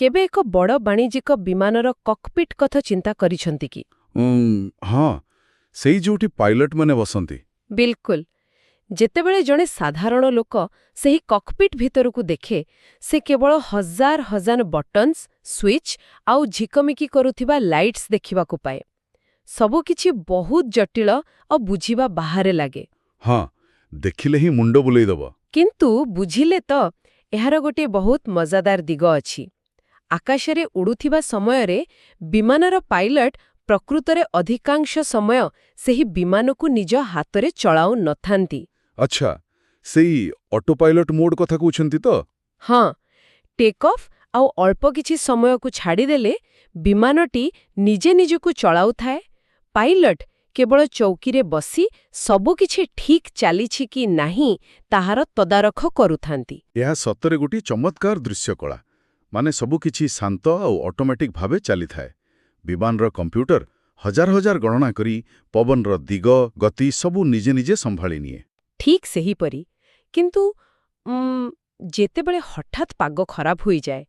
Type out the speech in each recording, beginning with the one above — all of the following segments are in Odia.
କେବେ ଏକ ବଡ଼ ବାଣିଜ୍ୟିକ ବିମାନର କକ୍ପିଟ୍ କଥା ଚିନ୍ତା କରିଛନ୍ତି କି? ହଁ, ସେଇ ଯୋଉଠି ପାଇଲଟମାନେ ବସନ୍ତି। ବିଲକୁଲ। ଯେତେବେଳେ ଜଣେ ସାଧାରଣ ଲୋକ ସେହି କକ୍ପିଟ୍ ଭିତରକୁ ଦେଖେ, ସେ କେବଳ ହଜାର ହଜାର ବଟନ୍ସ, ସୁଇଚ୍ ଆଉ ଝିକମିକି କରୁଥିବା ଲାଇଟ୍ସ ଦେଖିବାକୁ ପାଏ। ସବୁକିଛି ବହୁତ ଜଟିଳ ଆଉ ବୁଝିବା ବାହାରେ ଲାଗେ। ହଁ, ଦେଖିଲେ ହିଁ ମୁଣ୍ଡ ବୁଲେଇଦବ। କିନ୍ତୁ ବୁଝିଲେ ତ, ଏହାର ଗୋଟିଏ ବହୁତ ମଜାଦାର ଦିଗ ଅଛି। ଆକାଶରେ ଉଡୁଥିବା ସମୟରେ ବିମାନର ପାଇଲଟ ପ୍ରକୃତରେ ଅଧିକାଂଶ ସମୟ ସେହି ବିମାନକୁ ନିଜ ହାତରେ ଚଳାଉ ନଥାନ୍ତି। ଆଚ୍ଛା, ସେଇ ଅଟୋ ପାଇଲଟ ମୋଡ୍ କଥା କହୁଛନ୍ତି ତ? ହଁ, ଟେକ୍ ଅଫ୍ ଆଉ ଅଳ୍ପ କିଛି ସମୟକୁ ଛାଡ଼ିଦେଲେ ବିମାନଟି ନିଜେ ନିଜକୁ ଚଳାଉଥାଏ। ପାଇଲଟ କେବଳ ଚୌକିରେ ବସି ସବୁକିଛି ଠିକ୍ ଚାଲିଛି କି ନାହିଁ ତାହାର ତଦାରଖ କରୁଥାନ୍ତି। ଏହା ସତରେ ଗୋଟିଏ ଚମତ୍କାର ଦୃଶ୍ୟକଳା। ମାନେ ସବୁକିଛି ଶାନ୍ତ ଆଉ ଅଟୋମେଟିକ୍ ଭାବେ ଚାଲିଥାଏ। ବିମାନର କମ୍ପ୍ୟୁଟର ହଜାର ହଜାର ଗଣନା କରି ପବନର ଦିଗ, ଗତି ସବୁ ନିଜେ ନିଜେ ସମ୍ଭାଳି ନିଏ। ଠିକ୍ ସେହିପରି। କିନ୍ତୁ ଯେତେବେଳେ ହଠାତ୍ ପାଗ ଖରାପ ହୋଇଯାଏ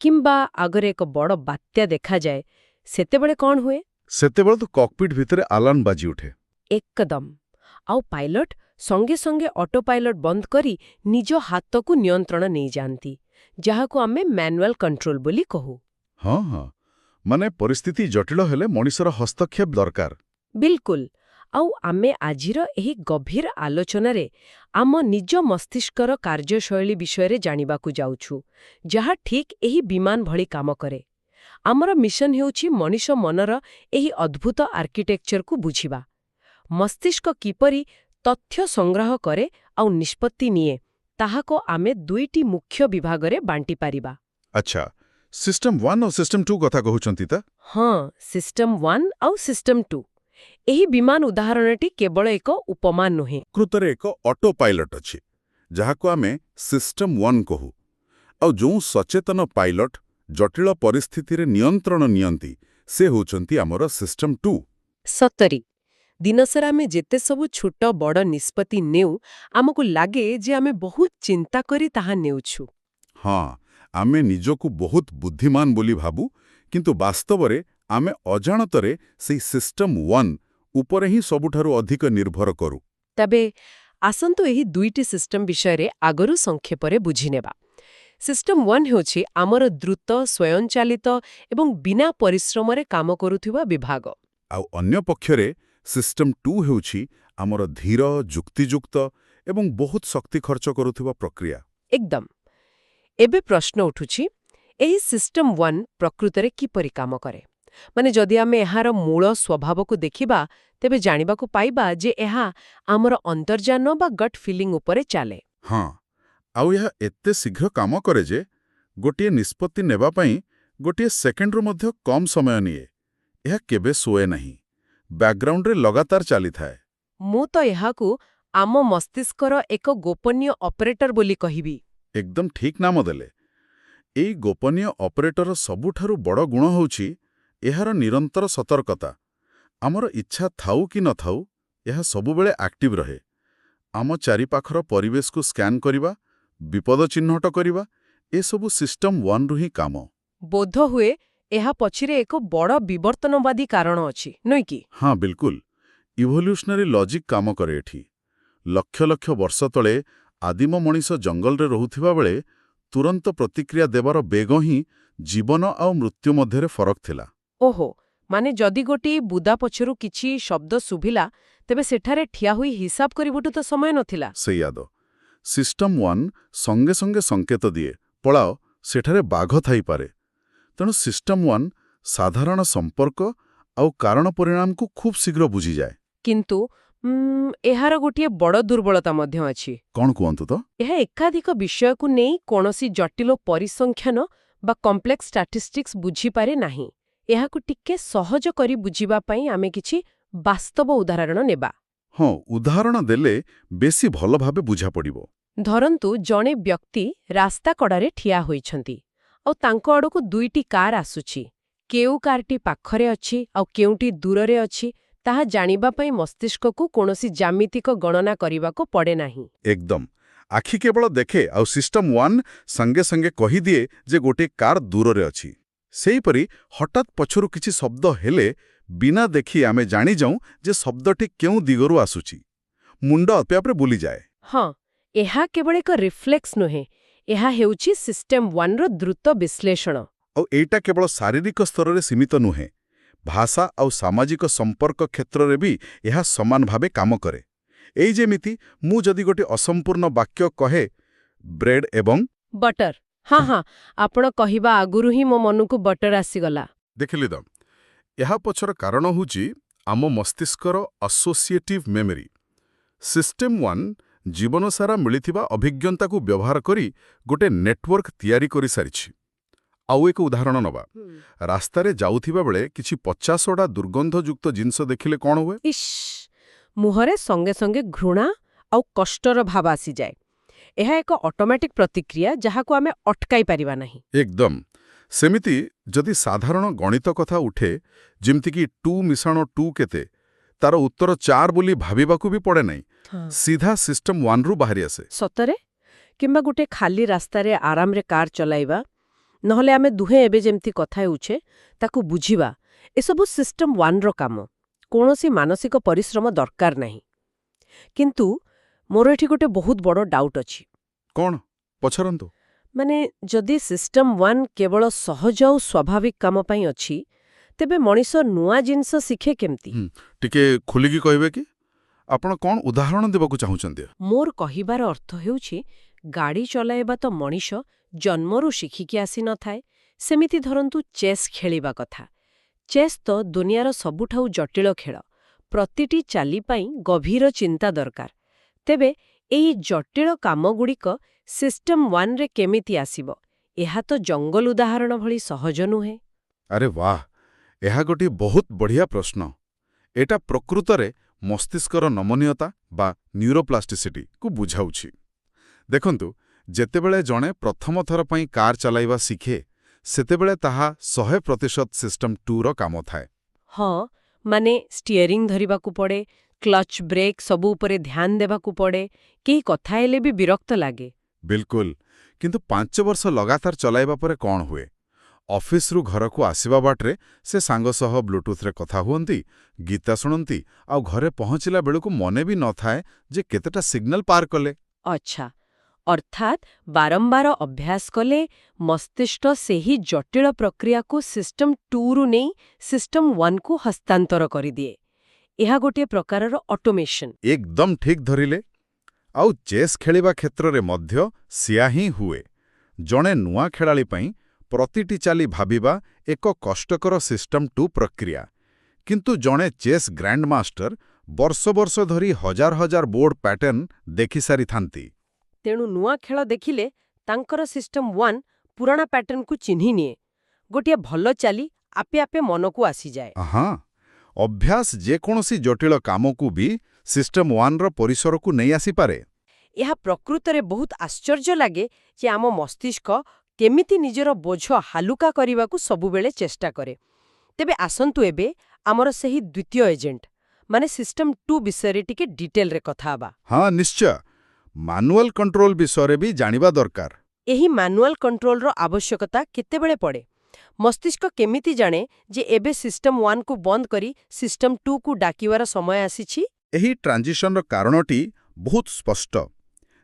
କିମ୍ବା ଆଗରେ ଏକ ବଡ଼ ବାତ୍ୟା ଦେଖାଯାଏ, ସେତେବେଳେ କ'ଣ ହୁଏ? ସେତେବେଳେ ତ କକ୍ପିଟ୍ ଭିତରେ ଆଲାର୍ମ ବାଜି ଉଠେ। ଏକଦମ। ଆଉ ପାଇଲଟ ସଙ୍ଗେ ସଙ୍ଗେ ଅଟୋ ପାଇଲଟ ବନ୍ଦ କରି ନିଜ ହାତକୁ ନିୟନ୍ତ୍ରଣ ନେଇଯାଆନ୍ତି, ଯାହାକୁ ଆମେ ମ୍ୟାନୁଆଲ କଣ୍ଟ୍ରୋଲ ବୋଲି କହୁ। ହଁ ହଁ, ମାନେ ପରିସ୍ଥିତି ଜଟିଳ ହେଲେ ମଣିଷର ହସ୍ତକ୍ଷେପ ଦରକାର। ବିଲକୁଲ। ଆଉ ଆମେ ଆଜିର ଏହି ଗଭୀର ଆଲୋଚନାରେ ଆମ ନିଜ ମସ୍ତିଷ୍କର କାର୍ଯ୍ୟଶୈଳୀ ବିଷୟରେ ଜାଣିବାକୁ ଯାଉଛୁ, ଯାହା ଠିକ୍ ଏହି ବିମାନ ଭଳି କାମ କରେ। ଆମର ମିଶନ ହେଉଛି ମଣିଷ ମନର ଏହି ଅଦ୍ଭୁତ ଆର୍କିଟେକ୍ଚରକୁ ବୁଝିବା। ମସ୍ତିଷ୍କ କିପରି ତଥ୍ୟ ସଂଗ୍ରହ କରେ ଆଉ ନିଷ୍ପତ୍ତି ନିଏ, ତାହାକୁ ଆମେ ଦୁଇଟି ମୁଖ୍ୟ ବିଭାଗରେ ବାଣ୍ଟିପାରିବା। ଆଚ୍ଛା, ସିଷ୍ଟମ 1 ଆଉ ସିଷ୍ଟମ 2 କଥା କହୁଛନ୍ତି ତ? ହଁ, ସିଷ୍ଟମ 1 ଆଉ ସିଷ୍ଟମ 2। ଏହି ବିମାନ ଉଦାହରଣଟି କେବଳ ଏକ ଉପମା ନୁହେଁ। ପ୍ରକୃତରେ ଏକ ଅଟୋ ପାଇଲଟ ଅଛି, ଯାହାକୁ ଆମେ ସିଷ୍ଟମ 1 କହୁ। ଆଉ ଯେଉଁ ସଚେତନ ପାଇଲଟ ଜଟିଳ ପରିସ୍ଥିତିରେ ନିୟନ୍ତ୍ରଣ ନିଅନ୍ତି, ସେ ହେଉଛନ୍ତି ଆମର ସିଷ୍ଟମ 2। ସତରେ, ଦିନସାରା ଆମେ ଯେତେ ସବୁ ଛୋଟ ବଡ଼ ନିଷ୍ପତ୍ତି ନେଉ, ଆମକୁ ଲାଗେ ଯେ ଆମେ ବହୁତ ଚିନ୍ତା କରି ତାହା ନେଉଛୁ। ହଁ, ଆମେ ନିଜକୁ ବହୁତ ବୁଦ୍ଧିମାନ ବୋଲି ଭାବୁ, କିନ୍ତୁ ବାସ୍ତବରେ ଆମେ ଅଜାଣତରେ ସେଇ ସିଷ୍ଟମ 1 ଉପରେ ହିଁ ସବୁଠାରୁ ଅଧିକ ନିର୍ଭର କରୁ। ତେବେ ଆସନ୍ତୁ ଏହି ଦୁଇଟି ସିଷ୍ଟମ ବିଷୟରେ ଆଗରୁ ସଂକ୍ଷେପରେ ବୁଝିନେବା। ସିଷ୍ଟମ 1 ହେଉଛି ଆମର ଦ୍ରୁତ, ସ୍ୱୟଂଚାଳିତ ଏବଂ ବିନା ପରିଶ୍ରମରେ କାମ କରୁଥିବା ବିଭାଗ। ଆଉ ଅନ୍ୟ ପକ୍ଷରେ ସିଷ୍ଟମ 2 ହେଉଛି ଆମର ଧୀର, ଯୁକ୍ତିଯୁକ୍ତ ଏବଂ ବହୁତ ଶକ୍ତି ଖର୍ଚ୍ଚ କରୁଥିବା ପ୍ରକ୍ରିୟା। ଏକଦମ। ଏବେ ପ୍ରଶ୍ନ ଉଠୁଛି, ଏହି ସିଷ୍ଟମ 1 ପ୍ରକୃତରେ କିପରି କାମ କରେ? ମାନେ ଯଦି ଆମେ ଏହାର ମୂଳ ସ୍ୱଭାବକୁ ଦେଖିବା, ତେବେ ଜାଣିବାକୁ ପାଇବା ଯେ ଏହା ଆମର ଅନ୍ତର୍ଜ୍ଞାନ ବା ଗଟ୍ ଫିଲିଂ ଉପରେ ଚାଲେ। ହଁ, ଆଉ ଏହା ଏତେ ଶୀଘ୍ର କାମ କରେ ଯେ ଗୋଟିଏ ନିଷ୍ପତ୍ତି ନେବା ପାଇଁ ଗୋଟିଏ ସେକେଣ୍ଡରୁ ମଧ୍ୟ କମ୍ ସମୟ ନିଏ। ଏହା କେବେ ଶୋଏ ନାହିଁ, ବ୍ୟାକଗ୍ରାଉଣ୍ଡରେ ଲଗାତାର ଚାଲିଥାଏ। ମୁଁ ତ ଏହାକୁ ଆମ ମସ୍ତିଷ୍କର ଏକ ଗୋପନୀୟ ଅପରେଟର ବୋଲି କହିବି। ଏକଦମ ଠିକ୍ ନାମ ଦେଲେ। ଏଇ ଗୋପନୀୟ ଅପରେଟର ସବୁଠାରୁ ବଡ଼ ଗୁଣ ହେଉଛି ଏହାର ନିରନ୍ତର ସତର୍କତା। ଆମର ଇଚ୍ଛା ଥାଉ କି ନଥାଉ, ଏହା ସବୁବେଳେ ଆକ୍ଟିଭ ରହେ। ଆମ ଚାରିପାଖର ପରିବେଶକୁ ସ୍କାନ୍ କରିବା, ବିପଦ ଚିହ୍ନଟ କରିବା, ଏସବୁ ସିଷ୍ଟମ 1ରୁ ହିଁ କାମ। ବୋଧହୁଏ ଏହା ପଛରେ ଏକ ବଡ଼ ବିବର୍ତ୍ତନବାଦୀ କାରଣ ଅଛି, ନୁହେଁ କି? ହଁ, ବିଲକୁଲ। ଇଭଲ୍ୟୁସନାରୀ ଲଜିକ୍ କାମ କରେ ଏଠି। ଲକ୍ଷ ଲକ୍ଷ ବର୍ଷ ତଳେ ଆଦିମ ମଣିଷ ଜଙ୍ଗଲରେ ରହୁଥିବା ବେଳେ ତୁରନ୍ତ ପ୍ରତିକ୍ରିୟା ଦେବାର ବେଗ ହିଁ ଜୀବନ ଆଉ ମୃତ୍ୟୁ ମଧ୍ୟରେ ଫରକ ଥିଲା। ଓହୋ, ମାନେ ଯଦି ଗୋଟିଏ ବୁଦା ପଛରୁ କିଛି ଶବ୍ଦ ଶୁଭିଲା, ତେବେ ସେଠାରେ ଠିଆ ହୋଇ ହିସାବ କରିବାଠୁ ତ ସମୟ ନଥିଲା। ସେଇଆ ତ। ସିଷ୍ଟମ 1 ସଙ୍ଗେ ସଙ୍ଗେ ସଂକେତ ଦିଏ, ପଳାଅ, ସେଠାରେ ବାଘ ଥାଇପାରେ। ତେଣୁ ସିଷ୍ଟମ 1 ସାଧାରଣ ସମ୍ପର୍କ ଆଉ କାରଣ ପରିଣାମକୁ ଖୁବ୍ ଶୀଘ୍ର ବୁଝିଯାଏ। କିନ୍ତୁ ଏହାର ଗୋଟିଏ ବଡ଼ ଦୁର୍ବଳତା ମଧ୍ୟ ଅଛି। କ'ଣ କୁହନ୍ତୁ ତ? ଏହା ଏକାଧିକ ବିଷୟକୁ ନେଇ କୌଣସି ଜଟିଳ ପରିସଂଖ୍ୟାନ ବା କମ୍ପ୍ଲେକ୍ସ ଷ୍ଟାଟିଷ୍ଟିକ୍ସ ବୁଝିପାରେ ନାହିଁ। ଏହାକୁ ଟିକେ ସହଜ କରି ବୁଝିବା ପାଇଁ ଆମେ କିଛି ବାସ୍ତବ ଉଦାହରଣ ନେବା। ହଁ, ଉଦାହରଣ ଦେଲେ ବେଶୀ ଭଲ ଭାବେ ବୁଝାପଡ଼ିବ। ଧରନ୍ତୁ, ଜଣେ ବ୍ୟକ୍ତି ରାସ୍ତା କଡ଼ରେ ଠିଆ ହୋଇଛନ୍ତି ଆଉ ତାଙ୍କ ଆଡ଼କୁ ଦୁଇଟି କାର୍ ଆସୁଛି। କେଉଁ କାର୍ଟି ପାଖରେ ଅଛି ଆଉ କେଉଁଟି ଦୂରରେ ଅଛି, ତାହା ଜାଣିବା ପାଇଁ ମସ୍ତିଷ୍କକୁ କୌଣସି ଜ୍ୟାମିତିକ ଗଣନା କରିବାକୁ ପଡ଼େ ନାହିଁ। ଏକଦମ। ଆଖି କେବଳ ଦେଖେ ଆଉ ସିଷ୍ଟମ 1 ସଙ୍ଗେ ସଙ୍ଗେ କହିଦିଏ ଯେ ଗୋଟିଏ କାର୍ ଦୂରରେ ଅଛି। ସେହିପରି ହଠାତ୍ ପଛରୁ କିଛି ଶବ୍ଦ ହେଲେ ବିନା ଦେଖି ଆମେ ଜାଣିଯାଉଁ ଯେ ଶବ୍ଦଟି କେଉଁ ଦିଗରୁ ଆସୁଛି। ମୁଣ୍ଡ ଆପେ ଆପେ ବୁଲିଯାଏ। ହଁ, ଏହା କେବଳ ଏକ ରିଫ୍ଲେକ୍ସ ନୁହେଁ, ଏହା ହେଉଛି ସିଷ୍ଟମ 1ର ଦ୍ରୁତ ବିଶ୍ଳେଷଣ। ଆଉ ଏଇଟା କେବଳ ଶାରୀରିକ ସ୍ତରରେ ସୀମିତ ନୁହେଁ, ଭାଷା ଆଉ ସାମାଜିକ ସମ୍ପର୍କ କ୍ଷେତ୍ରରେ ବି ଏହା ସମାନ ଭାବେ କାମ କରେ। ଏଇ ଯେମିତି ମୁଁ ଯଦି ଗୋଟିଏ ଅସମ୍ପୂର୍ଣ୍ଣ ବାକ୍ୟ କହେ ବ୍ରେଡ୍ ଏବଂ ବଟର। ହଁ ହଁ, ଆପଣ କହିବା ଆଗରୁ ହିଁ ମୋ ମନକୁ ବଟର ଆସିଗଲା। ଦେଖିଲି ତ, ଏହା ପଛର କାରଣ ହେଉଛି ଆମ ମସ୍ତିଷ୍କର ଆସୋସିଏଟିଭ୍ ମେମୋରି। ସିଷ୍ଟମ 1 ଜୀବନସାରା ମିଳିଥିବା ଅଭିଜ୍ଞତାକୁ ବ୍ୟବହାର କରି ଗୋଟେ ନେଟୱାର୍କ ତିଆରି କରିସାରିଛି। ଆଉ ଏକ ଉଦାହରଣ ନେବା। ରାସ୍ତାରେ ଯାଉଥିବା ବେଳେ କିଛି 50ଟା ଦୁର୍ଗନ୍ଧଯୁକ୍ତ ଜିନିଷ ଦେଖିଲେ କ'ଣ ହୁଏ? ଇସ୍, ମୁହଁରେ ସଙ୍ଗେ ସଙ୍ଗେ ଘୃଣା ଆଉ କଷ୍ଟର ଭାବ ଆସିଯାଏ। ଏହା ଏକ ଅଟୋମେଟିକ୍ ପ୍ରତିକ୍ରିୟା ଯାହାକୁ ଆମେ ଅଟକାଇ ପାରିବା ନାହିଁ। ଏକଦମ। ସେମିତି ଯଦି ସାଧାରଣ ଗଣିତ କଥା ଉଠେ, ଯେମିତିକି 2 ମିଶାଣ 2 କେତେ, ତାର ଉତ୍ତର 4 ବୋଲି ଭାବିବାକୁ ବି ପଡ଼େ ନାହିଁ। ସିଧା ସିଷ୍ଟମ 1ରୁ ବାହାରି ଆସେ। ସତରେ? କିମ୍ବା ଗୋଟେ ଖାଲି ରାସ୍ତାରେ ଆରାମରେ କାର୍ ଚଲାଇବା, ନହେଲେ ଆମେ ଦୁହେଁ ଏବେ ଯେମିତି କଥା ହେଉଛେ ତାକୁ ବୁଝିବା, ଏସବୁ ସିଷ୍ଟମ 1ର କାମ। କୌଣସି ମାନସିକ ପରିଶ୍ରମ ଦରକାର ନାହିଁ। କିନ୍ତୁ ମୋର ଏଠି ଗୋଟେ ବହୁତ ବଡ଼ ଡାଉଟ୍ ଅଛି। କ'ଣ? ପଚାରନ୍ତୁ। ମାନେ, ଯଦି ସିଷ୍ଟମ 1 କେବଳ ସହଜ ଆଉ ସ୍ୱାଭାବିକ କାମ ପାଇଁ ଅଛି, ତେବେ ମଣିଷ ନୂଆ ଜିନିଷ ଶିଖେ କେମିତି? ଟିକେ ଖୋଲିକି କହିବେ କି? ଆପଣ କ'ଣ ଉଦାହରଣ ଦେବାକୁ ଚାହୁଁଛନ୍ତି? ମୋର କହିବାର ଅର୍ଥ ହେଉଛି, ଗାଡ଼ି ଚଲାଇବା ତ ମଣିଷ ଜନ୍ମରୁ ଶିଖିକି ଆସିନଥାଏ। ସେମିତି ଧରନ୍ତୁ ଚେସ୍ ଖେଳିବା କଥା। ଚେସ୍ ତ ଦୁନିଆର ସବୁଠାରୁ ଜଟିଳ ଖେଳ। ପ୍ରତିଟି ଚାଲି ପାଇଁ ଗଭୀର ଚିନ୍ତା ଦରକାର। ତେବେ ଏଇ ଜଟିଳ କାମଗୁଡ଼ିକ ସିଷ୍ଟମ 1ରେ କେମିତି ଆସିବ? ଏହା ତ ଜଙ୍ଗଲ ଉଦାହରଣ ଭଳି ସହଜ ନୁହେଁ। ଆରେ ବାଃ, ଏହା ଗୋଟିଏ ବହୁତ ବଢ଼ିଆ ପ୍ରଶ୍ନ। ଏଟା ପ୍ରକୃତରେ ମସ୍ତିଷ୍କର ନମନୀୟତା ବା ନ୍ୟୁରୋପ୍ଲାଷ୍ଟିସିଟିକୁ ବୁଝାଉଛି। ଦେଖନ୍ତୁ, ଯେତେବେଳେ ଜଣେ ପ୍ରଥମ ଥର ପାଇଁ କାର୍ ଚଲାଇବା ଶିଖେ, ସେତେବେଳେ ତାହା 100% ସିଷ୍ଟମ 2ର କାମ ଥାଏ। ହଁ, ମାନେ ଷ୍ଟିୟରିଂ ଧରିବାକୁ ପଡ଼େ, କ୍ଲଚ୍ ବ୍ରେକ୍ ସବୁ ଉପରେ ଧ୍ୟାନ ଦେବାକୁ ପଡ଼େ, କେହି କଥା ହେଲେ ବି ବିରକ୍ତ ଲାଗେ। ବିଲକୁଲ। କିନ୍ତୁ 5 ବର୍ଷ ଲଗାତାର ଚଲାଇବା ପରେ କ'ଣ ହୁଏ? ଅଫିସରୁ ଘରକୁ ଆସିବା ବାଟରେ ସେ ସାଙ୍ଗ ସହ ବ୍ଲୁଟୁଥରେ କଥା ହୁଅନ୍ତି, ଗୀତା ଶୁଣନ୍ତି, ଆଉ ଘରେ ପହଞ୍ଚିଲା ବେଳକୁ ମନେ ବି ନଥାଏ ଯେ କେତେଟା ସିଗ୍ନାଲ ପାର କଲେ। ଆଚ୍ଛା, ଅର୍ଥାତ୍ ବାରମ୍ବାର ଅଭ୍ୟାସ କଲେ ମସ୍ତିଷ୍କ ସେହି ଜଟିଳ ପ୍ରକ୍ରିୟାକୁ ସିଷ୍ଟମ 2ରୁ ନେଇ ସିଷ୍ଟମ 1କୁ ହସ୍ତାନ୍ତର କରିଦିଏ। ଏହା ଗୋଟିଏ ପ୍ରକାରର ଅଟୋମେସନ୍। ଏକଦମ ଠିକ୍ ଧରିଲେ। ଆଉ ଚେସ୍ ଖେଳିବା କ୍ଷେତ୍ରରେ ମଧ୍ୟ ସିଆ ହିଁ ହୁଏ। ଜଣେ ନୂଆ ଖେଳାଳି ପାଇଁ ପ୍ରତିଟି ଚାଲି ଭାବିବା ଏକ କଷ୍ଟକର ସିଷ୍ଟମ 2 ପ୍ରକ୍ରିୟା। କିନ୍ତୁ ଜଣେ ଚେସ୍ ଗ୍ରାଣ୍ଡମାଷ୍ଟର ବର୍ଷ ବର୍ଷ ଧରି ହଜାର ହଜାର ବୋର୍ଡ ପ୍ୟାଟର୍ନ ଦେଖିସାରିଥାନ୍ତି। ତେଣୁ ନୂଆ ଖେଳ ଦେଖିଲେ ତାଙ୍କର ସିଷ୍ଟମ 1 ପୁରାଣା ପ୍ୟାଟର୍ନକୁ ଚିହ୍ନି ନିଏ। ଗୋଟିଏ ଭଲ ଚାଲି ଆପେ ଆପେ ମନକୁ ଆସିଯାଏ। ହଁ, ଅଭ୍ୟାସ ଯେକୌଣସି ଜଟିଳ କାମକୁ ବି ସିଷ୍ଟମ 1ର ପରିସରକୁ ନେଇ ଆସିପାରେ। ଏହା ପ୍ରକୃତରେ ବହୁତ ଆଶ୍ଚର୍ଯ୍ୟ ଲାଗେ ଯେ ଆମ ମସ୍ତିଷ୍କ କେମିତି ନିଜର ବୋଝ ହାଲୁକା କରିବାକୁ ସବୁବେଳେ ଚେଷ୍ଟା କରେ। ତେବେ ଆସନ୍ତୁ ଏବେ ଆମର ସେହି ଦ୍ୱିତୀୟ ଏଜେଣ୍ଟ, ମାନେ ସିଷ୍ଟମ 2 ବିଷୟରେ ଟିକେ ଡିଟେଲରେ କଥା ହେବା। ହଁ, ନିଶ୍ଚୟ। ମାନୁଆଲ କଣ୍ଟ୍ରୋଲ ବିଷୟରେ ବି ଜାଣିବା ଦରକାର। ଏହି ମାନୁଆଲ କଣ୍ଟ୍ରୋଲର ଆବଶ୍ୟକତା କେତେବେଳେ ପଡ଼େ? ମସ୍ତିଷ୍କ କେମିତି ଜାଣେ ଯେ ଏବେ ସିଷ୍ଟମ 1କୁ ବନ୍ଦ କରି ସିଷ୍ଟମ 2କୁ ଡାକିବାର ସମୟ ଆସିଛି? ଏହି ଟ୍ରାଞ୍ଜିସନର କାରଣଟି ବହୁତ ସ୍ପଷ୍ଟ।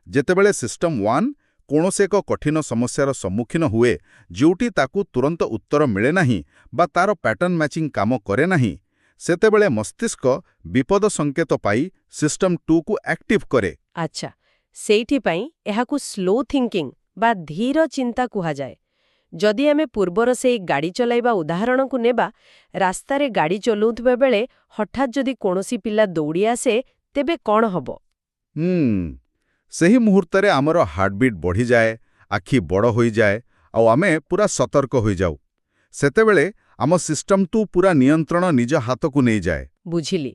ଯେତେବେଳେ ସିଷ୍ଟମ 1 କୌଣସି ଏକ କଠିନ ସମସ୍ୟାର ସମ୍ମୁଖୀନ ହୁଏ, ଯେଉଁଠି ତାକୁ ତୁରନ୍ତ ଉତ୍ତର ମିଳେ ନାହିଁ ବା ତାର ପ୍ୟାଟର୍ନ ମ୍ୟାଚିଂ କାମ କରେ ନାହିଁ, ସେତେବେଳେ ମସ୍ତିଷ୍କ ବିପଦ ସଙ୍କେତ ପାଇ ସିଷ୍ଟମ 2କୁ ଆକ୍ଟିଭ୍ କରେ। ଆଚ୍ଛା, ସେଇଥିପାଇଁ ଏହାକୁ ସ୍ଲୋ ଥିଙ୍କିଂ ବା ଧୀର ଚିନ୍ତା କୁହାଯାଏ। ଯଦି ଆମେ ପୂର୍ବର ସେଇ ଗାଡ଼ି ଚଲାଇବା ଉଦାହରଣକୁ ନେବା, ରାସ୍ତାରେ ଗାଡ଼ି ଚଲାଉଥିବା ବେଳେ ହଠାତ୍ ଯଦି କୌଣସି ପିଲା ଦୌଡ଼ି ଆସେ, ତେବେ କ'ଣ ହେବ? ସେହି ମୁହୂର୍ତ୍ତରେ ଆମର ହାର୍ଟବିଟ୍ ବଢ଼ିଯାଏ, ଆଖି ବଡ଼ ହୋଇଯାଏ, ଆଉ ଆମେ ପୁରା ସତର୍କ ହୋଇଯାଉ। ସେତେବେଳେ ଆମ ସିଷ୍ଟମ 2 ପୁରା ନିୟନ୍ତ୍ରଣ ନିଜ ହାତକୁ ନେଇଯାଏ। ବୁଝିଲି।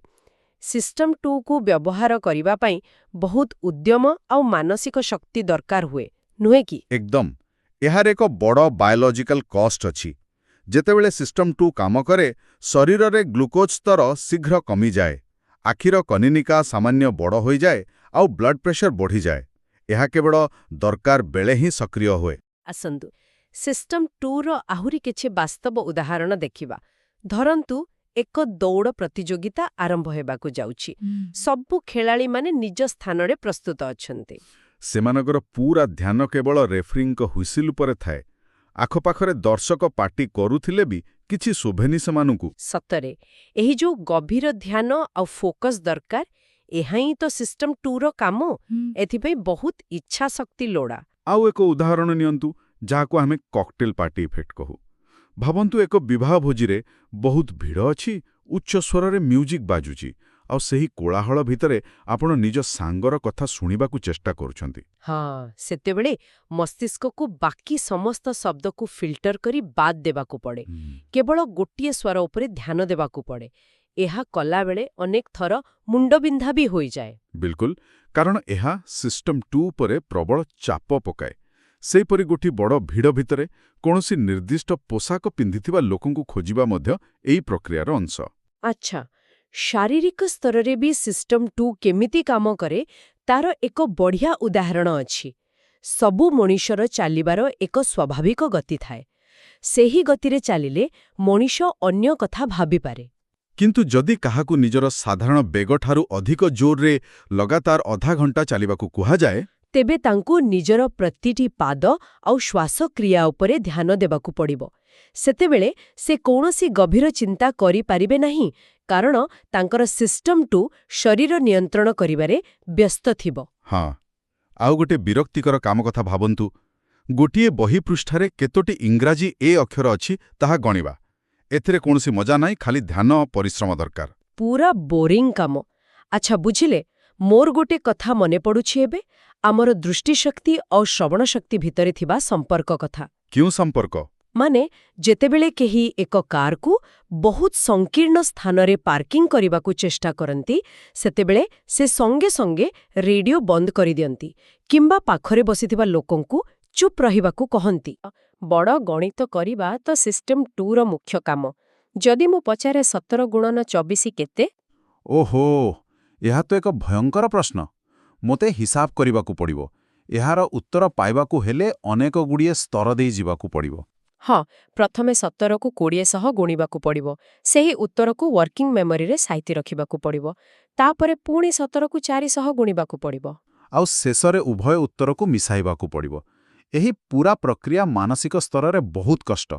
ସିଷ୍ଟମ 2କୁ ବ୍ୟବହାର କରିବା ପାଇଁ ବହୁତ ଉଦ୍ୟମ ଆଉ ମାନସିକ ଶକ୍ତି ଦରକାର ହୁଏ, ନୁହେଁ କି? ଏକଦମ। ଏହାର ଏକ ବଡ଼ ବାୟୋଲୋଜିକାଲ କଷ୍ଟ ଅଛି। ଯେତେବେଳେ ସିଷ୍ଟମ 2 କାମ କରେ, ଶରୀରରେ ଗ୍ଲୁକୋଜ୍ ସ୍ତର ଶୀଘ୍ର କମିଯାଏ, ଆଖିର କନିନିକା ସାମାନ୍ୟ ବଡ଼ ହୋଇଯାଏ, ଆଉ ବ୍ଲଡ୍ ପ୍ରେସର ବଢ଼ିଯାଏ। ଏହା କେବଳ ଦରକାର ବେଳେ ହିଁ ସକ୍ରିୟ ହୁଏ। ଆସନ୍ତୁ ସିଷ୍ଟମ୍ 2ର ଆହୁରି କିଛି ବାସ୍ତବ ଉଦାହରଣ ଦେଖିବା। ଧରନ୍ତୁ ଏକ ଦୌଡ଼ ପ୍ରତିଯୋଗିତା ଆରମ୍ଭ ହେବାକୁ ଯାଉଛି। ସବୁ ଖେଳାଳିମାନେ ନିଜ ସ୍ଥାନରେ ପ୍ରସ୍ତୁତ ଅଛନ୍ତି। ସେମାନଙ୍କର ପୂରା ଧ୍ୟାନ କେବଳ ରେଫରିଙ୍କ ହୁଇସିଲ୍ ଉପରେ ଥାଏ। ଆଖପାଖରେ ଦର୍ଶକ ପାଟି କରୁଥିଲେ ବି କିଛି ଶୁଭେନି ସେମାନଙ୍କୁ। ସତରେ ଏହି ଯୋଉ ଗଭୀର ଧ୍ୟାନ ଆଉ ଫୋକସ୍ ଦରକାର, ଏହା ହିଁ ତ ସିଷ୍ଟମ୍ 2ର କାମ। ଏଥିପାଇଁ ବହୁତ ଇଚ୍ଛା ଶକ୍ତି ଲୋଡ଼ା। ଆଉ ଏକ ଉଦାହରଣ ନିଅନ୍ତୁ, ଯାହାକୁ ଆମେ କକଟେଲ୍ ପାର୍ଟି ଇଫେକ୍ଟ କହୁ। ଭାବନ୍ତୁ ଏକ ବିବାହ ଭୋଜିରେ ବହୁତ ଭିଡ଼ ଅଛି, ଉଚ୍ଚ ସ୍ୱରରେ ମ୍ୟୁଜିକ୍ ବାଜୁଛି, ଆଉ ସେହି କୋଳାହଳ ଭିତରେ ଆପଣ ନିଜ ସାଙ୍ଗର କଥା ଶୁଣିବାକୁ ଚେଷ୍ଟା କରୁଛନ୍ତି। ହଁ, ସେତେବେଳେ ମସ୍ତିଷ୍କକୁ ବାକି ସମସ୍ତ ଶବ୍ଦକୁ ଫିଲ୍ଟର କରି ବାଦ୍ ଦେବାକୁ ପଡ଼େ। କେବଳ ଗୋଟିଏ ସ୍ୱର ଉପରେ ଧ୍ୟାନ ଦେବାକୁ ପଡ଼େ। ଏହା କଲାବେଳେ ଅନେକ ଥର ମୁଣ୍ଡବିନ୍ଧା ବି ହୋଇଯାଏ। ବିଲକୁଲ, କାରଣ ଏହା ସିଷ୍ଟମ୍ 2 ଉପରେ ପ୍ରବଳ ଚାପ ପକାଏ। ସେହିପରି ଗୋଟିଏ ବଡ଼ ଭିଡ଼ ଭିତରେ କୌଣସି ନିର୍ଦ୍ଦିଷ୍ଟ ପୋଷାକ ପିନ୍ଧିଥିବା ଲୋକଙ୍କୁ ଖୋଜିବା ମଧ୍ୟ ଏହି ପ୍ରକ୍ରିୟାର ଅଂଶ। ଆଚ୍ଛା, ଶାରୀରିକ ସ୍ତରରେ ବି ସିଷ୍ଟମ୍ 2 କେମିତି କାମ କରେ, ତାର ଏକ ବଢ଼ିଆ ଉଦାହରଣ ଅଛି। ସବୁ ମଣିଷର ଚାଲିବାର ଏକ ସ୍ୱାଭାବିକ ଗତି ଥାଏ। ସେହି ଗତିରେ ଚାଲିଲେ ମଣିଷ ଅନ୍ୟ କଥା ଭାବିପାରେ। କିନ୍ତୁ ଯଦି କାହାକୁ ନିଜର ସାଧାରଣ ବେଗଠାରୁ ଅଧିକ ଜୋରରେ ଲଗାତାର ଅଧା ଘଣ୍ଟା ଚାଲିବାକୁ କୁହାଯାଏ, ତେବେ ତାଙ୍କୁ ନିଜର ପ୍ରତିଟି ପାଦ ଆଉ ଶ୍ୱାସକ୍ରିୟା ଉପରେ ଧ୍ୟାନ ଦେବାକୁ ପଡ଼ିବ। ସେତେବେଳେ ସେ କୌଣସି ଗଭୀର ଚିନ୍ତା କରିପାରିବେ ନାହିଁ, କାରଣ ତାଙ୍କର ସିଷ୍ଟମ୍ 2 ଶରୀର ନିୟନ୍ତ୍ରଣ କରିବାରେ ବ୍ୟସ୍ତ ଥିବ। ହଁ, ଆଉ ଗୋଟେ ବିରକ୍ତିକର କାମ କଥା ଭାବନ୍ତୁ। ଗୋଟିଏ ବହି ପୃଷ୍ଠାରେ କେତୋଟି ଇଂରାଜୀ ଏ ଅକ୍ଷର ଅଛି ତାହା ଗଣିବା। ଏଥିରେ କୌଣସି ମଜା ନାହିଁ, ଖାଲି ଧ୍ୟାନ ପରିଶ୍ରମ ଦରକାର। ପୁରା ବୋରିଂ କାମ। ଆଚ୍ଛା, ବୁଝିଲେ, ମୋର ଗୋଟେ କଥା ମନେ ପଡ଼ୁଛି ଏବେ, ଆମର ଦୃଷ୍ଟିଶକ୍ତି ଆଉ ଶ୍ରବଣଶକ୍ତି ଭିତରେ ଥିବା ସମ୍ପର୍କ କଥା। କେଉଁ ସମ୍ପର୍କ? ମାନେ ଯେତେବେଳେ କେହି ଏକ କାରକୁ ବହୁତ ସଂକୀର୍ଣ୍ଣ ସ୍ଥାନରେ ପାର୍କିଂ କରିବାକୁ ଚେଷ୍ଟା କରନ୍ତି, ସେତେବେଳେ ସେ ସଙ୍ଗେ ସଙ୍ଗେ ରେଡିଓ ବନ୍ଦ କରିଦିଅନ୍ତି କିମ୍ବା ପାଖରେ ବସିଥିବା ଲୋକଙ୍କୁ ଚୁପ୍ ରହିବାକୁ କହନ୍ତି। ବଡ଼ ଗଣିତ କରିବା ତ ସିଷ୍ଟମ୍ 2ର ମୁଖ୍ୟ କାମ। ଯଦି ମୁଁ ପଚାରେ 17 ଗୁଣନ 24 କେତେ? ଓହୋ, ଏହା ତ ଏକ ଭୟଙ୍କର ପ୍ରଶ୍ନ। ମୋତେ ହିସାବ କରିବାକୁ ପଡ଼ିବ। ଏହାର ଉତ୍ତର ପାଇବାକୁ ହେଲେ ଅନେକଗୁଡ଼ିଏ ସ୍ତର ଦେଇ ଯିବାକୁ ପଡ଼ିବ। ହଁ, ପ୍ରଥମେ 17କୁ 20 ସହ ଗୁଣିବାକୁ ପଡ଼ିବ। ସେହି ଉତ୍ତରକୁ ୱାର୍କିଂ ମେମୋରିରେ ସାଇତି ରଖିବାକୁ ପଡ଼ିବ। ତାପରେ ପୁଣି 17କୁ 4 ସହ ଗୁଣିବାକୁ ପଡ଼ିବ। ଆଉ ଶେଷରେ ଉଭୟ ଉତ୍ତରକୁ ମିଶାଇବାକୁ ପଡ଼ିବ। ଏହି ପୂରା ପ୍ରକ୍ରିୟା ମାନସିକ ସ୍ତରରେ ବହୁତ କଷ୍ଟ।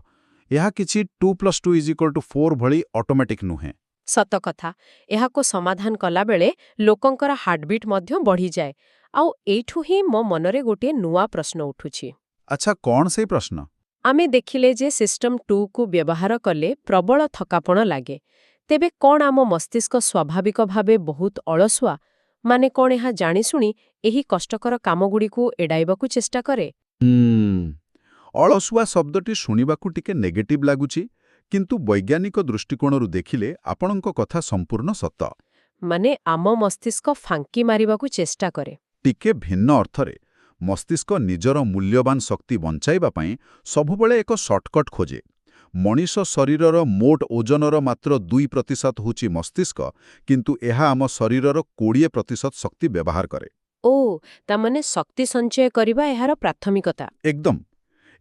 ଏହା କିଛି 2+2=4 ଭଳି ଅଟୋମେଟିକ୍ ନୁହେଁ। ସତ କଥା। ଏହାକୁ ସମାଧାନ କଲାବେଳେ ଲୋକଙ୍କର ହାର୍ଟବିଟ୍ ମଧ୍ୟ ବଢ଼ିଯାଏ। ଆଉ ଏଇଠୁ ହିଁ ମୋ ମନରେ ଗୋଟିଏ ନୂଆ ପ୍ରଶ୍ନ ଉଠୁଛି। ଆଚ୍ଛା, କ'ଣ ସେଇ ପ୍ରଶ୍ନ? ଆମେ ଦେଖିଲେ ଯେ ସିଷ୍ଟମ୍ 2କୁ ବ୍ୟବହାର କଲେ ପ୍ରବଳ ଥକାପଣ ଲାଗେ। ତେବେ କ'ଣ ଆମ ମସ୍ତିଷ୍କ ସ୍ୱାଭାବିକ ଭାବେ ବହୁତ ଅଳସୁଆ? ମାନେ କ'ଣ ଏହା ଜାଣିଶୁଣି ଏହି କଷ୍ଟକର କାମଗୁଡ଼ିକୁ ଏଡ଼ାଇବାକୁ ଚେଷ୍ଟା କରେ? ଅଳସୁଆ ଶବ୍ଦଟି ଶୁଣିବାକୁ ଟିକେ ନେଗେଟିଭ୍ ଲାଗୁଛି, କିନ୍ତୁ ବୈଜ୍ଞାନିକ ଦୃଷ୍ଟିକୋଣରୁ ଦେଖିଲେ ଆପଣଙ୍କ କଥା ସମ୍ପୂର୍ଣ୍ଣ ସତ। ମାନେ ଆମ ମସ୍ତିଷ୍କ ଫାଙ୍କି ମାରିବାକୁ ଚେଷ୍ଟା କରେ। ଟିକେ ଭିନ୍ନ ଅର୍ଥରେ, ମସ୍ତିଷ୍କ ନିଜର ମୂଲ୍ୟବାନ ଶକ୍ତି ବଞ୍ଚାଇବା ପାଇଁ ସବୁବେଳେ ଏକ ସର୍ଟକଟ୍ ଖୋଜେ। ମଣିଷ ଶରୀରର ମୋଟ ଓଜନର ମାତ୍ର 2% ହେଉଛି ମସ୍ତିଷ୍କ, କିନ୍ତୁ ଏହା ଆମ ଶରୀରର 20% ଶକ୍ତି ବ୍ୟବହାର କରେ। ଓ, ତାମାନେ ଶକ୍ତି ସଞ୍ଚୟ କରିବା ଏହାର ପ୍ରାଥମିକତା। ଏକଦମ।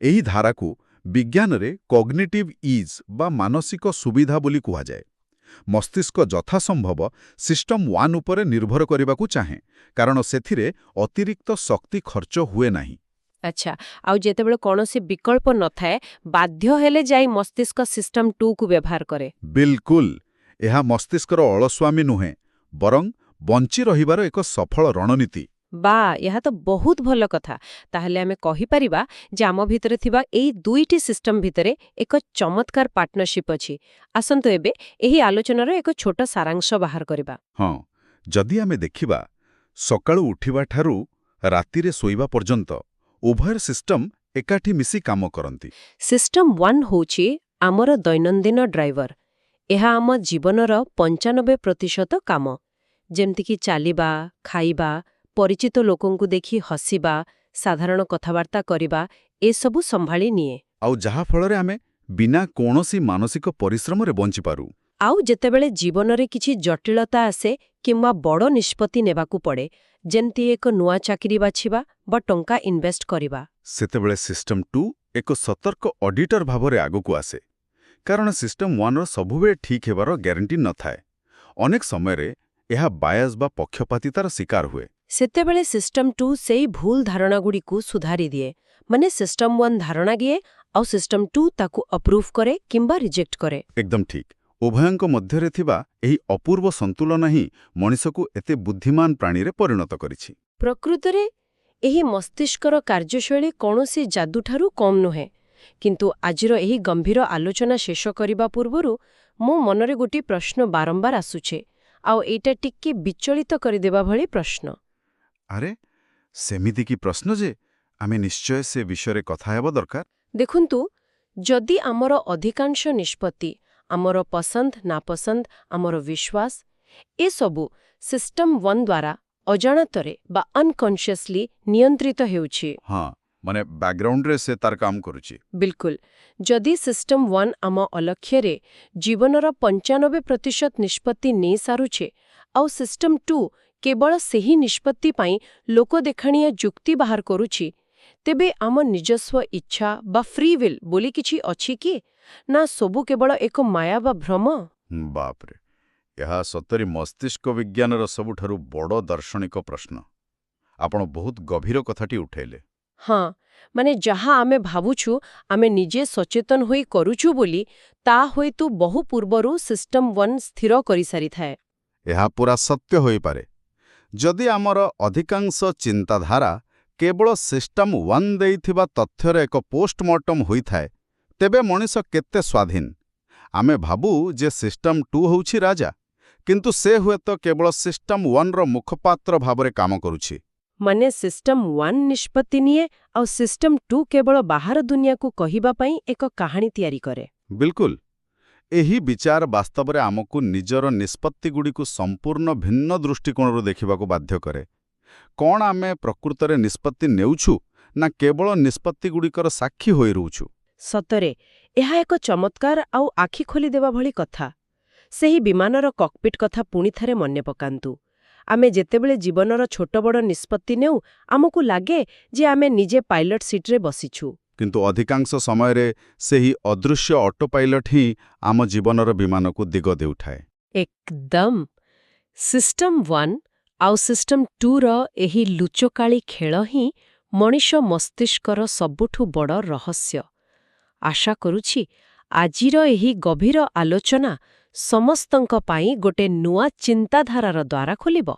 ଏହି ଧାରାକୁ ବିଜ୍ଞାନରେ କଗ୍ନିଟିଭ୍ ଇଜ୍ ବା ମାନସିକ ସୁବିଧା ବୋଲି କୁହାଯାଏ। ମସ୍ତିଷ୍କ ଯଥାସମ୍ଭବ ସିଷ୍ଟମ୍ 1 ଉପରେ ନିର୍ଭର କରିବାକୁ ଚାହେଁ, କାରଣ ସେଥିରେ ଅତିରିକ୍ତ ଶକ୍ତି ଖର୍ଚ୍ଚ ହୁଏ ନାହିଁ। ଆଚ୍ଛା, ଆଉ ଯେତେବେଳେ କୌଣସି ବିକଳ୍ପ ନଥାଏ, ବାଧ୍ୟ ହେଲେ ଯାଇ ମସ୍ତିଷ୍କ ସିଷ୍ଟମ୍ 2କୁ ବ୍ୟବହାର କରେ। ବିଲକୁଲ, ଏହା ମସ୍ତିଷ୍କର ଅଳସୁଆମୀ ନୁହେଁ, ବରଂ ବଞ୍ଚି ରହିବାର ଏକ ସଫଳ ରଣନୀତି। ବା, ଏହା ତ ବହୁତ ଭଲ କଥା। ତାହେଲେ ଆମେ କହିପାରିବା ଯେ ଆମ ଭିତରେ ଥିବା ଏଇ ଦୁଇଟି ସିଷ୍ଟମ୍ ଭିତରେ ଏକ ଚମତ୍କାର ପାର୍ଟନରଶିପ୍ ଅଛି। ଆସନ୍ତୁ ଏବେ ଏହି ଆଲୋଚନାର ଏକ ଛୋଟ ସାରାଂଶ ବାହାର କରିବା। ହଁ, ଯଦି ଆମେ ଦେଖିବା, ସକାଳୁ ଉଠିବାଠାରୁ ରାତିରେ ଶୋଇବା ପର୍ଯ୍ୟନ୍ତ ଉଭୟ ସିଷ୍ଟମ୍ ଏକାଠି ମିଶି କାମ କରନ୍ତି। ସିଷ୍ଟମ୍ 1 ହେଉଛି ଆମର ଦୈନନ୍ଦିନ ଡ୍ରାଇଭର। ଏହା ଆମ ଜୀବନର 95% କାମ, ଯେମିତିକି ଚାଲିବା, ଖାଇବା, ପରିଚିତ ଲୋକଙ୍କୁ ଦେଖି ହସିବା, ସାଧାରଣ କଥାବାର୍ତ୍ତା କରିବା, ଏସବୁ ସମ୍ଭାଳି ନିଏ। ଆଉ ଯାହା ଫଳରେ ଆମେ ବିନା କୌଣସି ମାନସିକ ପରିଶ୍ରମରେ ବଞ୍ଚିପାରୁ। ଆଉ ଯେତେବେଳେ ଜୀବନରେ କିଛି ଜଟିଳତା ଆସେ କିମ୍ବା ବଡ଼ ନିଷ୍ପତ୍ତି ନେବାକୁ ପଡ଼େ, ଯେମିତି ଏକ ନୂଆ ଚାକିରି ବାଛିବା ବା ଟଙ୍କା ଇନଭେଷ୍ଟ କରିବା, ସେତେବେଳେ ସିଷ୍ଟମ 2 ଏକ ସତର୍କ ଅଡିଟର ଭାବରେ ଆଗକୁ ଆସେ। କାରଣ ସିଷ୍ଟମ 1ର ସବୁବେଳେ ଠିକ୍ ହେବାର ଗ୍ୟାରେଣ୍ଟି ନଥାଏ। ଅନେକ ସମୟରେ ଏହା ବାୟାସ ବା ପକ୍ଷପାତିତାର ଶିକାର ହୁଏ। ସେତେବେଳେ ସିଷ୍ଟମ 2 ସେଇ ଭୁଲ ଧାରଣାଗୁଡ଼ିକୁ ସୁଧାରି ଦିଏ। ମାନେ ସିଷ୍ଟମ 1 ଧାରଣା ଦିଏ ଆଉ ସିଷ୍ଟମ 2 ତାକୁ ଅପ୍ରୁଭ୍ କରେ କିମ୍ବା ରିଜେକ୍ଟ କରେ। ଏକଦମ ଠିକ୍। ଉଭୟଙ୍କ ମଧ୍ୟରେ ଥିବା ଏହି ଅପୂର୍ବ ସନ୍ତୁଳନ ହିଁ ମଣିଷକୁ ଏତେ ବୁଦ୍ଧିମାନ ପ୍ରାଣୀରେ ପରିଣତ କରିଛି। ପ୍ରକୃତରେ ଏହି ମସ୍ତିଷ୍କର କାର୍ଯ୍ୟଶୈଳୀ କୌଣସି ଯାଦୁଠାରୁ କମ୍ ନୁହେଁ। କିନ୍ତୁ ଆଜିର ଏହି ଗମ୍ଭୀର ଆଲୋଚନା ଶେଷ କରିବା ପୂର୍ବରୁ ମୋ ମନରେ ଗୋଟିଏ ପ୍ରଶ୍ନ ବାରମ୍ବାର ଆସୁଛେ, ଆଉ ଏଇଟା ଟିକେ ବିଚଳିତ କରିଦେବା ଭଳି ପ୍ରଶ୍ନ। ଆରେ ସେମିତି କି ପ୍ରଶ୍ନ ଯେ ଆମେ ନିଶ୍ଚୟ ସେ ବିଷୟରେ କଥା ହେବା ଦରକାର। ଦେଖନ୍ତୁ, ଯଦି ଆମର ଅଧିକାଂଶ ନିଷ୍ପତ୍ତି, ଆମର ପସନ୍ଦ ନାପସନ୍ଦ, ଆମର ବିଶ୍ୱାସ, ଏସବୁ ସିଷ୍ଟମ 1 ଦ୍ୱାରା ଅଜାଣତରେ ବା ଅନକନସିୟସଲି ନିୟନ୍ତ୍ରିତ ହେଉଛି। ହଁ, ମାନେ ବ୍ୟାକଗ୍ରାଉଣ୍ଡରେ ସେ ତାର କାମ କରୁଛି। ବିଲକୁଲ। ଯଦି ସିଷ୍ଟମ 1 ଆମ ଅଲକ୍ଷ୍ୟରେ ଜୀବନର 95% ନିଷ୍ପତ୍ତି ନେଇ ସାରୁଛେ ଆଉ ସିଷ୍ଟମ 2 କେବଳ ସେହି ନିଷ୍ପତ୍ତି ପାଇଁ ଲୋକଦେଖାଣିଆ ଯୁକ୍ତି ବାହାର କରୁଛି, ତେବେ ଆମ ନିଜସ୍ୱ ଇଚ୍ଛା ବା ଫ୍ରି ୱିଲ୍ ବୋଲି କିଛି ଅଛି କି? ନା ସବୁ କେବଳ ଏକ ମାୟା ବା ଭ୍ରମ? ବାପରେ, ଏହା ସତରେ ମସ୍ତିଷ୍କ ବିଜ୍ଞାନର ସବୁଠାରୁ ବଡ଼ ଦାର୍ଶନିକ ପ୍ରଶ୍ନ। ଆପଣ ବହୁତ ଗଭୀର କଥାଟି ଉଠାଇଲେ। ହଁ, ମାନେ ଯାହା ଆମେ ଭାବୁଛୁ ଆମେ ନିଜେ ସଚେତନ ହୋଇ କରୁଛୁ ବୋଲି, ତା ହୁଏତ ବହୁ ପୂର୍ବରୁ ସିଷ୍ଟମ 1 ସ୍ଥିର କରିସାରିଥାଏ। ଏହା ପୁରା ସତ୍ୟ ହୋଇପାରେ। ଯଦି ଆମର ଅଧିକାଂଶ ଚିନ୍ତାଧାରା କେବଳ ସିଷ୍ଟମ 1 ଦେଇଥିବା ତଥ୍ୟର ଏକ ପୋଷ୍ଟମର୍ଟମ ହୋଇଥାଏ, ତେବେ ମଣିଷ କେତେ ସ୍ୱାଧୀନ। ଆମେ ଭାବୁ ଯେ ସିଷ୍ଟମ 2 ହେଉଛି ରାଜା, କିନ୍ତୁ ସେ ହୁଏତ କେବଳ ସିଷ୍ଟମ 1ର ମୁଖପାତ୍ର ଭାବରେ କାମ କରୁଛି। ମାନେ ସିଷ୍ଟମ 1 ନିଷ୍ପତ୍ତି ନିଏ ଆଉ ସିଷ୍ଟମ 2 କେବଳ ବାହାର ଦୁନିଆକୁ କହିବା ପାଇଁ ଏକ କାହାଣୀ ତିଆରି କରେ। ବିଲକୁଲ। ଏହି ବିଚାର ବାସ୍ତବରେ ଆମକୁ ନିଜର ନିଷ୍ପତ୍ତିଗୁଡ଼ିକୁ ସମ୍ପୂର୍ଣ୍ଣ ଭିନ୍ନ ଦୃଷ୍ଟିକୋଣରୁ ଦେଖିବାକୁ ବାଧ୍ୟ କରେ। କ'ଣ ଆମେ ପ୍ରକୃତରେ ନିଷ୍ପତ୍ତି ନେଉଛୁ ନା କେବଳ ନିଷ୍ପତ୍ତିଗୁଡ଼ିକର ସାକ୍ଷୀ ହୋଇ ରହୁଛୁ? ସତରେ ଏହା ଏକ ଚମତ୍କାର ଆଉ ଆଖି ଖୋଲିଦେବା ଭଳି କଥା। ସେହି ବିମାନର କକ୍ପିଟ୍ କଥା ପୁଣିଥରେ ମନେ ପକାନ୍ତୁ। ଆମେ ଯେତେବେଳେ ଜୀବନର ଛୋଟ ବଡ଼ ନିଷ୍ପତ୍ତି ନେଉ, ଆମକୁ ଲାଗେ ଯେ ଆମେ ନିଜେ ପାଇଲଟ ସିଟ୍ରେ ବସିଛୁ। କିନ୍ତୁ ଅଧିକାଂଶ ସମୟରେ ସେହି ଅଦୃଶ୍ୟ ଅଟୋପାଇଲଟ ହିଁ ଆମ ଜୀବନର ବିମାନକୁ ଦିଗ ଦେଉଥାଏ। ଏକଦମ। ସିଷ୍ଟମ 1 ଆଉ ସିଷ୍ଟମ 2ର ଏହି ଲୁଚକାଳି ଖେଳ ହିଁ ମଣିଷ ମସ୍ତିଷ୍କର ସବୁଠୁ ବଡ଼ ରହସ୍ୟ। ଆଶା କରୁଛି ଆଜିର ଏହି ଗଭୀର ଆଲୋଚନା ସମସ୍ତଙ୍କ ପାଇଁ ଗୋଟେ ନୂଆ ଚିନ୍ତାଧାରାର ଦ୍ୱାର ଖୋଲିବ।